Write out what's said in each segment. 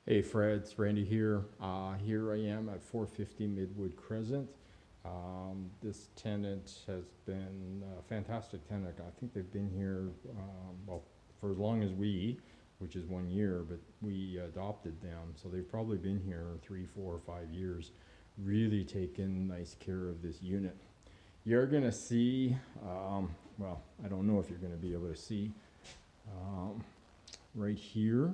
Hey Fred, it's Randy here. Here I am at 450 Midwood Crescent. This tenant has been a fantastic tenant. I think they've been here, well, for as long as we, which is 1 year, but we adopted them. So they've probably been here 3, 4, 5 years, really taken nice care of this unit. You're gonna see, well, I don't know if you're gonna be able to see, right here.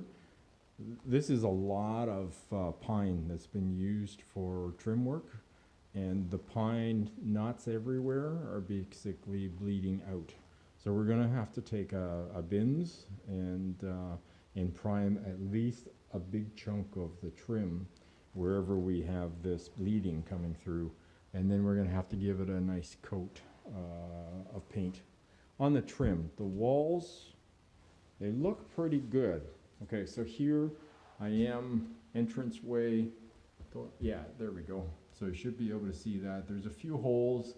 This is a lot of pine that's been used for trim work, and the pine knots everywhere are basically bleeding out. So we're gonna have to take a bins and prime at least a big chunk of the trim wherever we have this bleeding coming through, and then we're gonna have to give it a nice coat of paint on the trim. The walls, they look pretty good. Okay, so here I am, entranceway. Yeah, there we go. So you should be able to see that. There's a few holes,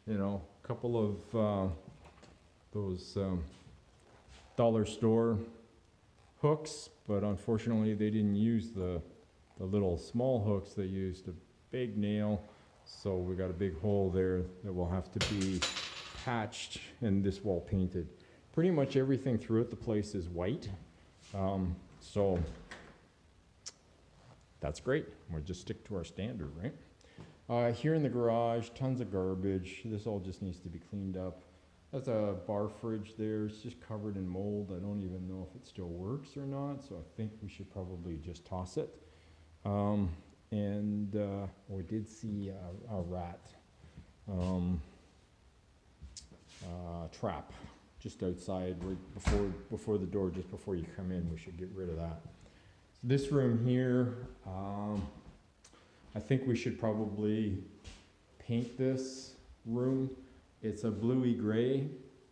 a couple of those dollar store hooks, but unfortunately they didn't use the little small hooks. They used a big nail. So we got a big hole there that will have to be patched and this wall painted. Pretty much everything throughout the place is white. So that's great. We'll just stick to our standard, right? Here in the garage, tons of garbage. This all just needs to be cleaned up. That's a bar fridge there. It's just covered in mold. I don't even know if it still works or not, so I think we should probably just toss it. We did see a rat trap just outside, right before the door, just before you come in. We should get rid of that. So this room here, I think we should probably paint this room. It's a bluey gray,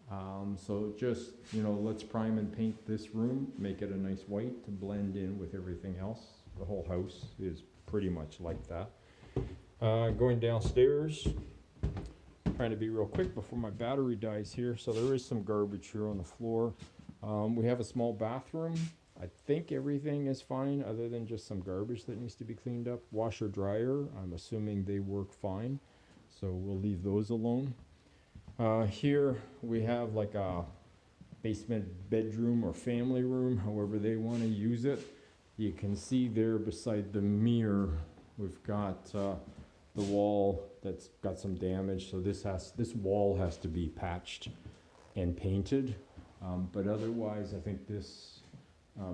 so just, let's prime and paint this room, make it a nice white to blend in with everything else. The whole house is pretty much like that. Going downstairs, trying to be real quick before my battery dies here. So there is some garbage here on the floor. We have a small bathroom. I think everything is fine other than just some garbage that needs to be cleaned up. Washer dryer, I'm assuming they work fine, so we'll leave those alone. Here we have like a basement bedroom or family room, however they want to use it. You can see there beside the mirror, we've got the wall that's got some damage, so this wall has to be patched and painted. But otherwise, I think this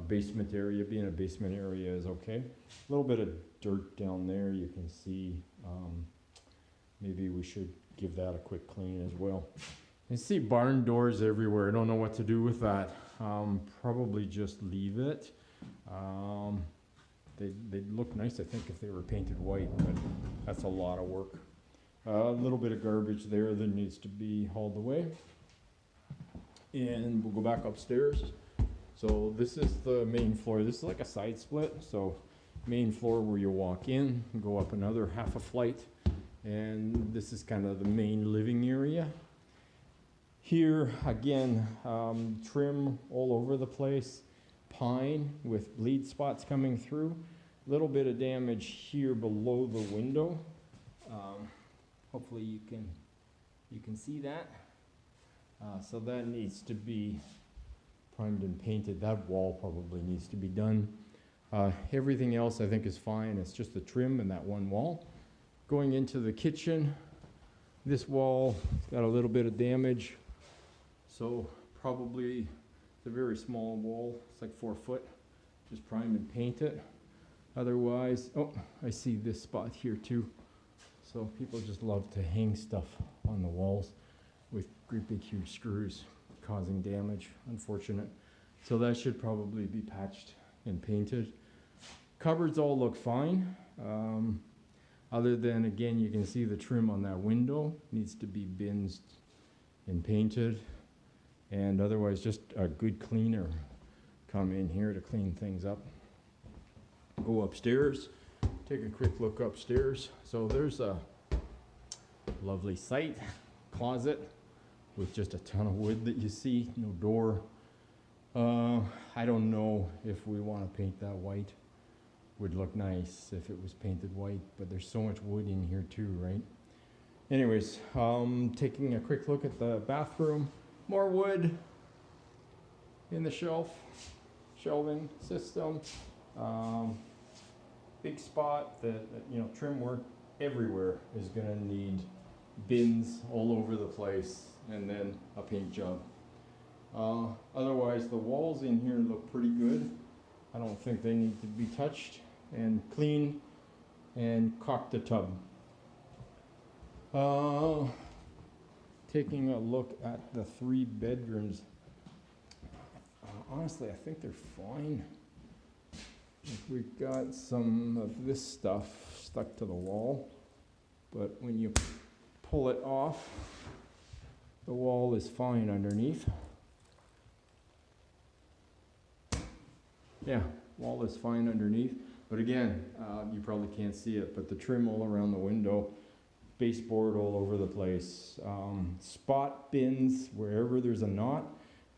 basement area, being a basement area, is okay. A little bit of dirt down there, you can see. Maybe we should give that a quick clean as well. You see barn doors everywhere. I don't know what to do with that. Probably just leave it. They'd look nice, I think, if they were painted white, but that's a lot of work. A little bit of garbage there that needs to be hauled away. And we'll go back upstairs. So this is the main floor. This is like a side split. So main floor where you walk in, go up another half a flight, and this is kind of the main living area. Here, again, trim all over the place. Pine with bleed spots coming through. A little bit of damage here below the window. Hopefully you can see that. So that needs to be primed and painted. That wall probably needs to be done. Everything else I think is fine. It's just the trim and that one wall. Going into the kitchen, this wall got a little bit of damage. So probably it's a very small wall. It's like 4 foot. Just prime and paint it. Otherwise, oh, I see this spot here too. So people just love to hang stuff on the walls with great big huge screws causing damage. Unfortunate. So that should probably be patched and painted. Cupboards all look fine. Other than, again, you can see the trim on that window needs to be binsed and painted. And otherwise, just a good cleaner come in here to clean things up. Go upstairs, take a quick look upstairs. So there's a lovely site, closet with just a ton of wood that you see, no door. I don't know if we want to paint that white. would look nice if it was painted white, but there's so much wood in here too, right? Anyways, taking a quick look at the bathroom. More wood in the shelving system. Big spot that, you know, trim work everywhere is gonna need bins all over the place and then a paint job. Otherwise, the walls in here look pretty good. I don't think they need to be touched, and clean and caulk the tub. Taking a look at the 3 bedrooms. Honestly, I think they're fine. We've got some of this stuff stuck to the wall, but when you pull it off, the wall is fine underneath. Yeah, wall is fine underneath, but again, you probably can't see it, but the trim all around the window, baseboard all over the place, spot bins wherever there's a knot,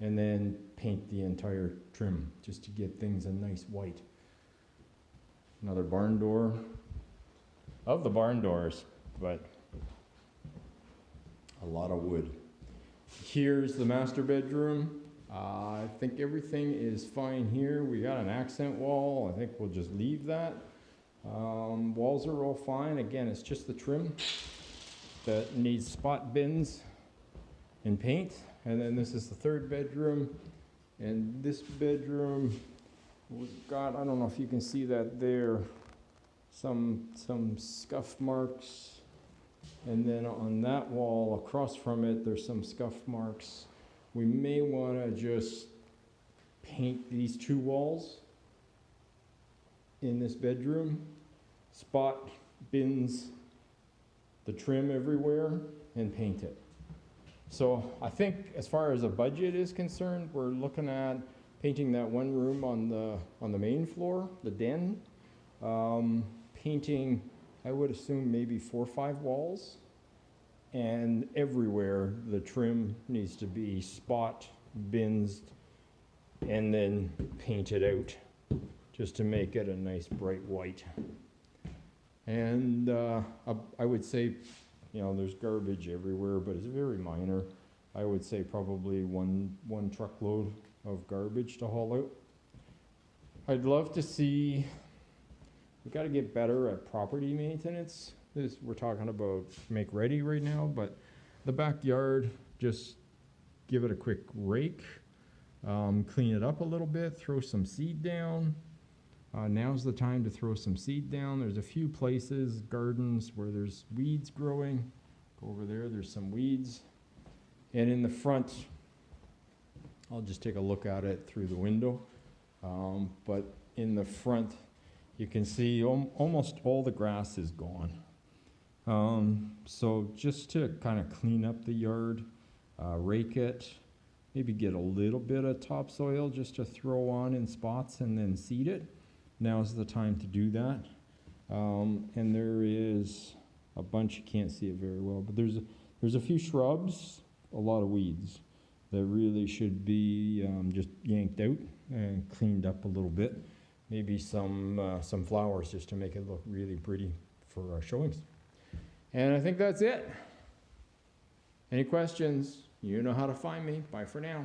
and then paint the entire trim just to get things a nice white. Another barn door. Of the barn doors, but a lot of wood. Here's the master bedroom. I think everything is fine here. We got an accent wall. I think we'll just leave that. Walls are all fine. Again, it's just the trim that needs spot bins and paint. And then this is the 3rd bedroom. And this bedroom, we've got, I don't know if you can see that there, some scuff marks. And then on that wall across from it, there's some scuff marks. We may want to just paint these 2 walls in this bedroom, spot bins the trim everywhere, and paint it. So I think as far as a budget is concerned, we're looking at painting that 1 room on the main floor, the den. Painting, I would assume maybe 4 or 5 walls. And everywhere the trim needs to be spot bins and then painted out just to make it a nice bright white. And I would say, you know, there's garbage everywhere, but it's very minor. I would say probably one truckload of garbage to haul out. I'd love to see, we got to get better at property maintenance. We're talking about make ready right now, but the backyard, just give it a quick rake, clean it up a little bit, throw some seed down. Now's the time to throw some seed down. There's a few places, gardens, where there's weeds growing. Go over there, there's some weeds. And in the front, I'll just take a look at it through the window. But in the front, you can see almost all the grass is gone. So just to kind of clean up the yard, rake it, maybe get a little bit of topsoil just to throw on in spots and then seed it. Now's the time to do that. And there is a bunch, you can't see it very well, but there's a few shrubs, a lot of weeds that really should be just yanked out and cleaned up a little bit. Maybe some flowers just to make it look really pretty for our showings. And I think that's it. Any questions? You know how to find me. Bye for now.